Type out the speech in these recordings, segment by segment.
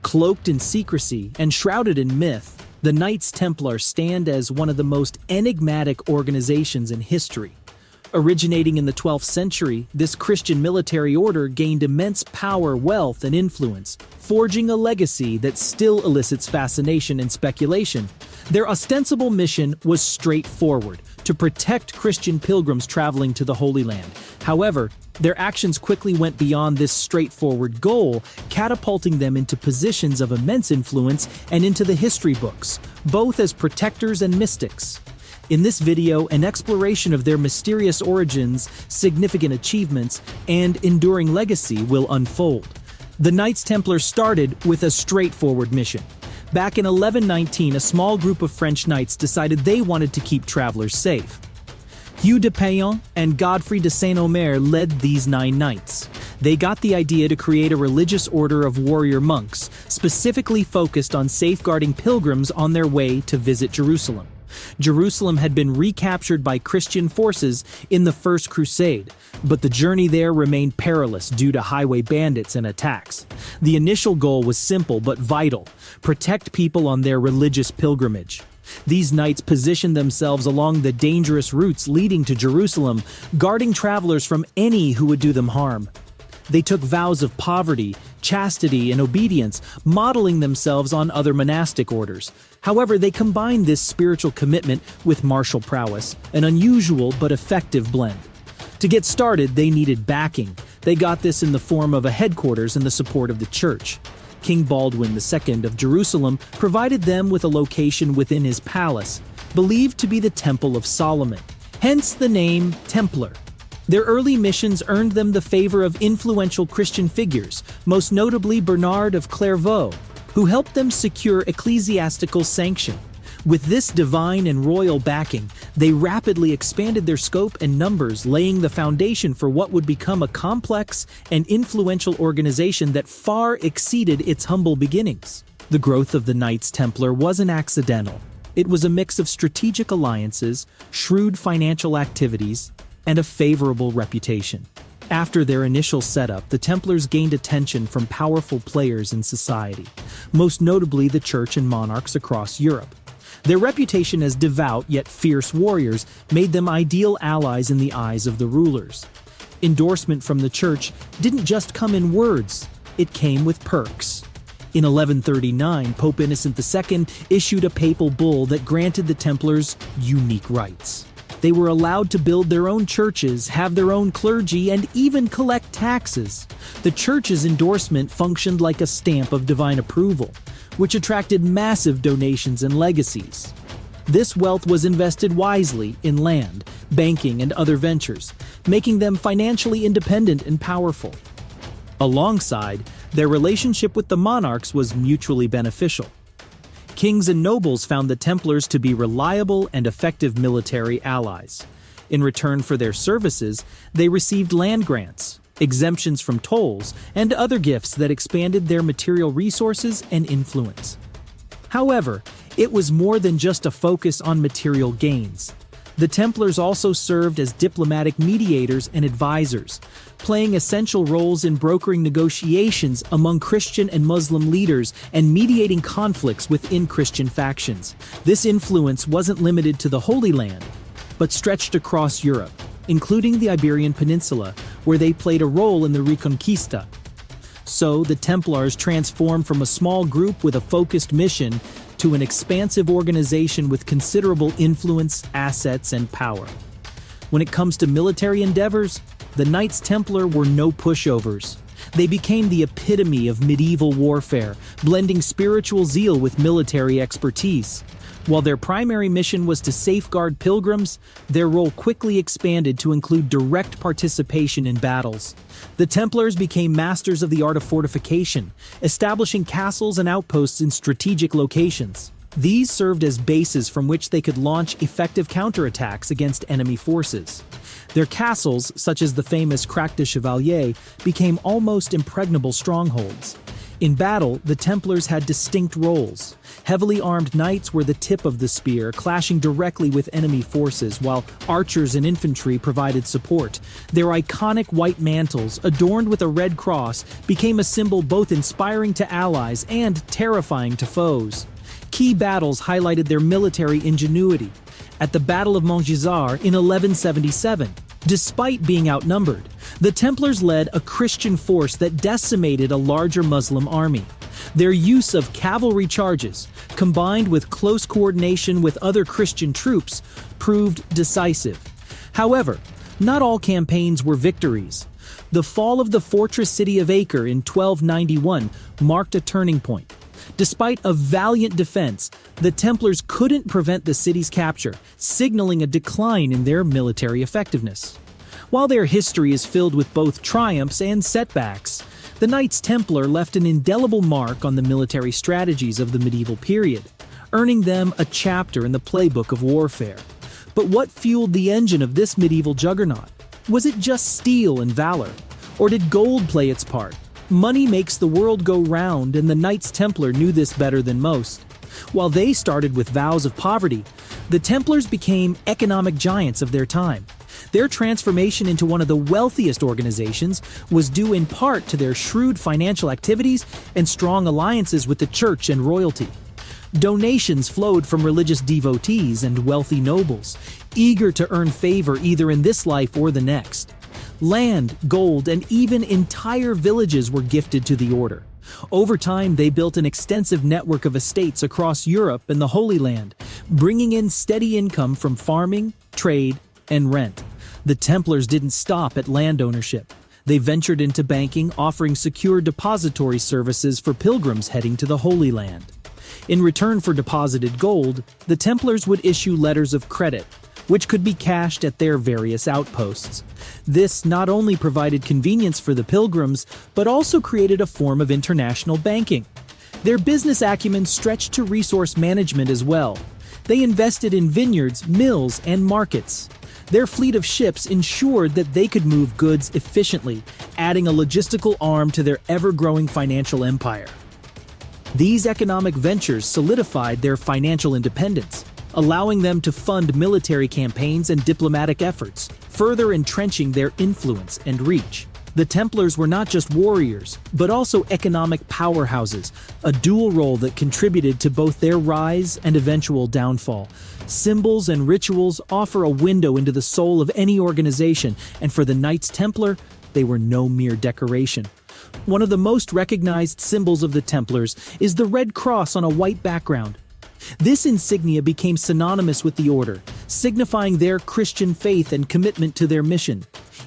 Cloaked in secrecy and shrouded in myth, the Knights Templar stand as one of the most enigmatic organizations in history. Originating in the 12th century, this Christian military order gained immense power, wealth, and influence, forging a legacy that still elicits fascination and speculation. Their ostensible mission was straightforward: to protect Christian pilgrims traveling to the Holy Land. However, their actions quickly went beyond this straightforward goal, catapulting them into positions of immense influence and into the history books, both as protectors and mystics. In this video, an exploration of their mysterious origins, significant achievements, and enduring legacy will unfold. The Knights Templar started with a straightforward mission. Back in 1119, a small group of French knights decided they wanted to keep travelers safe. Hugh de Payan and Godfrey de Saint-Omer led these 9 knights. They got the idea to create a religious order of warrior monks, specifically focused on safeguarding pilgrims on their way to visit Jerusalem. Jerusalem had been recaptured by Christian forces in the First Crusade, but the journey there remained perilous due to highway bandits and attacks. The initial goal was simple but vital: protect people on their religious pilgrimage. These knights positioned themselves along the dangerous routes leading to Jerusalem, guarding travelers from any who would do them harm. They took vows of poverty, chastity, and obedience, modeling themselves on other monastic orders. However, they combined this spiritual commitment with martial prowess, an unusual but effective blend. To get started, they needed backing. They got this in the form of a headquarters and the support of the church. King Baldwin II of Jerusalem provided them with a location within his palace, believed to be the Temple of Solomon, hence the name Templar. Their early missions earned them the favor of influential Christian figures, most notably Bernard of Clairvaux, who helped them secure ecclesiastical sanction. With this divine and royal backing, they rapidly expanded their scope and numbers, laying the foundation for what would become a complex and influential organization that far exceeded its humble beginnings. The growth of the Knights Templar wasn't accidental. It was a mix of strategic alliances, shrewd financial activities, and a favorable reputation. After their initial setup, the Templars gained attention from powerful players in society, most notably the church and monarchs across Europe. Their reputation as devout yet fierce warriors made them ideal allies in the eyes of the rulers. Endorsement from the church didn't just come in words, it came with perks. In 1139, Pope Innocent II issued a papal bull that granted the Templars unique rights. They were allowed to build their own churches, have their own clergy, and even collect taxes. The church's endorsement functioned like a stamp of divine approval, which attracted massive donations and legacies. This wealth was invested wisely in land, banking, and other ventures, making them financially independent and powerful. Alongside, their relationship with the monarchs was mutually beneficial. Kings and nobles found the Templars to be reliable and effective military allies. In return for their services, they received land grants, exemptions from tolls, and other gifts that expanded their material resources and influence. However, it was more than just a focus on material gains. The Templars also served as diplomatic mediators and advisors, playing essential roles in brokering negotiations among Christian and Muslim leaders and mediating conflicts within Christian factions. This influence wasn't limited to the Holy Land, but stretched across Europe, including the Iberian Peninsula, where they played a role in the Reconquista. So, the Templars transformed from a small group with a focused mission to an expansive organization with considerable influence, assets, and power. When it comes to military endeavors, the Knights Templar were no pushovers. They became the epitome of medieval warfare, blending spiritual zeal with military expertise. While their primary mission was to safeguard pilgrims, their role quickly expanded to include direct participation in battles. The Templars became masters of the art of fortification, establishing castles and outposts in strategic locations. These served as bases from which they could launch effective counterattacks against enemy forces. Their castles, such as the famous Crac de Chevalier, became almost impregnable strongholds. In battle, the Templars had distinct roles. Heavily armed knights were the tip of the spear, clashing directly with enemy forces, while archers and infantry provided support. Their iconic white mantles, adorned with a red cross, became a symbol both inspiring to allies and terrifying to foes. Key battles highlighted their military ingenuity. At the Battle of Montgisard in 1177, despite being outnumbered, the Templars led a Christian force that decimated a larger Muslim army. Their use of cavalry charges, combined with close coordination with other Christian troops, proved decisive. However, not all campaigns were victories. The fall of the fortress city of Acre in 1291 marked a turning point. Despite a valiant defense, the Templars couldn't prevent the city's capture, signaling a decline in their military effectiveness. While their history is filled with both triumphs and setbacks, the Knights Templar left an indelible mark on the military strategies of the medieval period, earning them a chapter in the playbook of warfare. But what fueled the engine of this medieval juggernaut? Was it just steel and valor? Or did gold play its part? Money makes the world go round, and the Knights Templar knew this better than most. While they started with vows of poverty, the Templars became economic giants of their time. Their transformation into one of the wealthiest organizations was due in part to their shrewd financial activities and strong alliances with the church and royalty. Donations flowed from religious devotees and wealthy nobles, eager to earn favor either in this life or the next. Land, gold, and even entire villages were gifted to the order. Over time, they built an extensive network of estates across Europe and the Holy Land, bringing in steady income from farming, trade, and rent. The Templars didn't stop at land ownership. They ventured into banking, offering secure depository services for pilgrims heading to the Holy Land. In return for deposited gold, the Templars would issue letters of credit, which could be cashed at their various outposts. This not only provided convenience for the pilgrims, but also created a form of international banking. Their business acumen stretched to resource management as well. They invested in vineyards, mills, and markets. Their fleet of ships ensured that they could move goods efficiently, adding a logistical arm to their ever-growing financial empire. These economic ventures solidified their financial independence, allowing them to fund military campaigns and diplomatic efforts, further entrenching their influence and reach. The Templars were not just warriors, but also economic powerhouses, a dual role that contributed to both their rise and eventual downfall. Symbols and rituals offer a window into the soul of any organization, and for the Knights Templar, they were no mere decoration. One of the most recognized symbols of the Templars is the red cross on a white background. This insignia became synonymous with the order, signifying their Christian faith and commitment to their mission.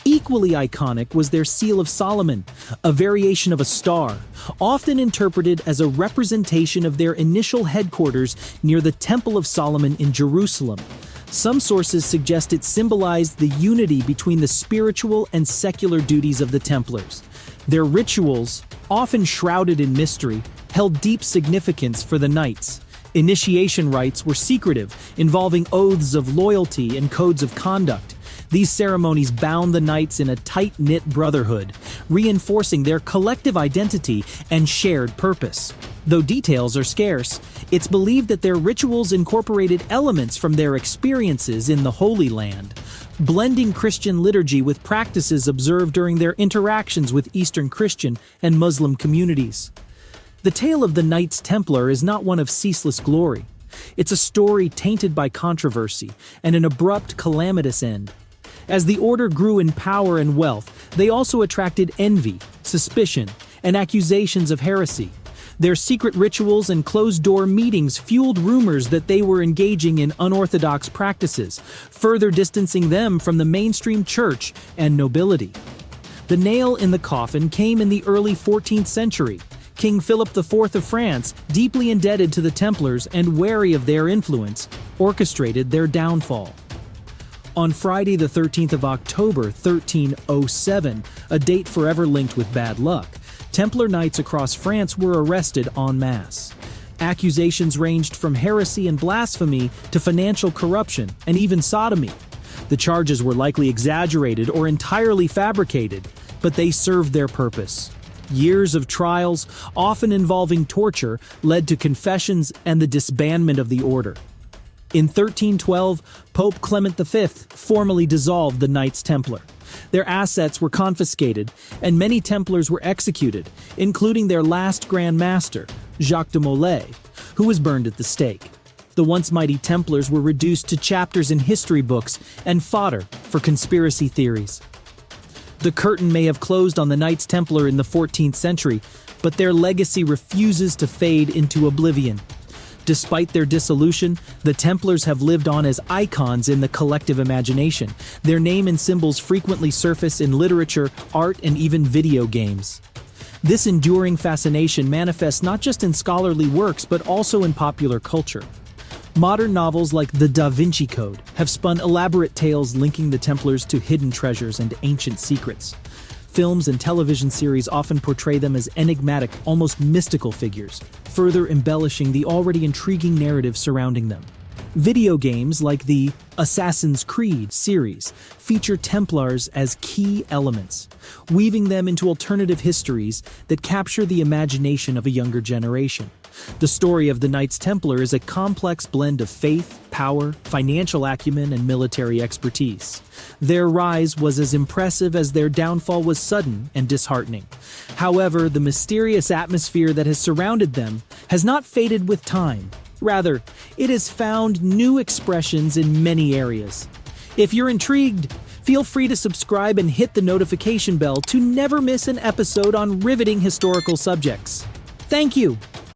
Equally iconic was their Seal of Solomon, a variation of a star, often interpreted as a representation of their initial headquarters near the Temple of Solomon in Jerusalem. Some sources suggest it symbolized the unity between the spiritual and secular duties of the Templars. Their rituals, often shrouded in mystery, held deep significance for the knights. Initiation rites were secretive, involving oaths of loyalty and codes of conduct. These ceremonies bound the knights in a tight-knit brotherhood, reinforcing their collective identity and shared purpose. Though details are scarce, it's believed that their rituals incorporated elements from their experiences in the Holy Land, blending Christian liturgy with practices observed during their interactions with Eastern Christian and Muslim communities. The tale of the Knights Templar is not one of ceaseless glory. It's a story tainted by controversy and an abrupt, calamitous end. As the order grew in power and wealth, they also attracted envy, suspicion, and accusations of heresy. Their secret rituals and closed-door meetings fueled rumors that they were engaging in unorthodox practices, further distancing them from the mainstream church and nobility. The nail in the coffin came in the early 14th century. King Philip IV of France, deeply indebted to the Templars and wary of their influence, orchestrated their downfall. On Friday the 13th of October 1307, a date forever linked with bad luck, Templar knights across France were arrested en masse. Accusations ranged from heresy and blasphemy to financial corruption and even sodomy. The charges were likely exaggerated or entirely fabricated, but they served their purpose. Years of trials, often involving torture, led to confessions and the disbandment of the order. In 1312, Pope Clement V formally dissolved the Knights Templar. Their assets were confiscated, and many Templars were executed, including their last grandmaster, Jacques de Molay, who was burned at the stake. The once mighty Templars were reduced to chapters in history books and fodder for conspiracy theories. The curtain may have closed on the Knights Templar in the 14th century, but their legacy refuses to fade into oblivion. Despite their dissolution, the Templars have lived on as icons in the collective imagination. Their name and symbols frequently surface in literature, art, and even video games. This enduring fascination manifests not just in scholarly works but also in popular culture. Modern novels like The Da Vinci Code have spun elaborate tales linking the Templars to hidden treasures and ancient secrets. Films and television series often portray them as enigmatic, almost mystical figures, further embellishing the already intriguing narrative surrounding them. Video games like the Assassin's Creed series feature Templars as key elements, weaving them into alternative histories that capture the imagination of a younger generation. The story of the Knights Templar is a complex blend of faith, power, financial acumen, and military expertise. Their rise was as impressive as their downfall was sudden and disheartening. However, the mysterious atmosphere that has surrounded them has not faded with time. Rather, it has found new expressions in many areas. If you're intrigued, feel free to subscribe and hit the notification bell to never miss an episode on riveting historical subjects. Thank you!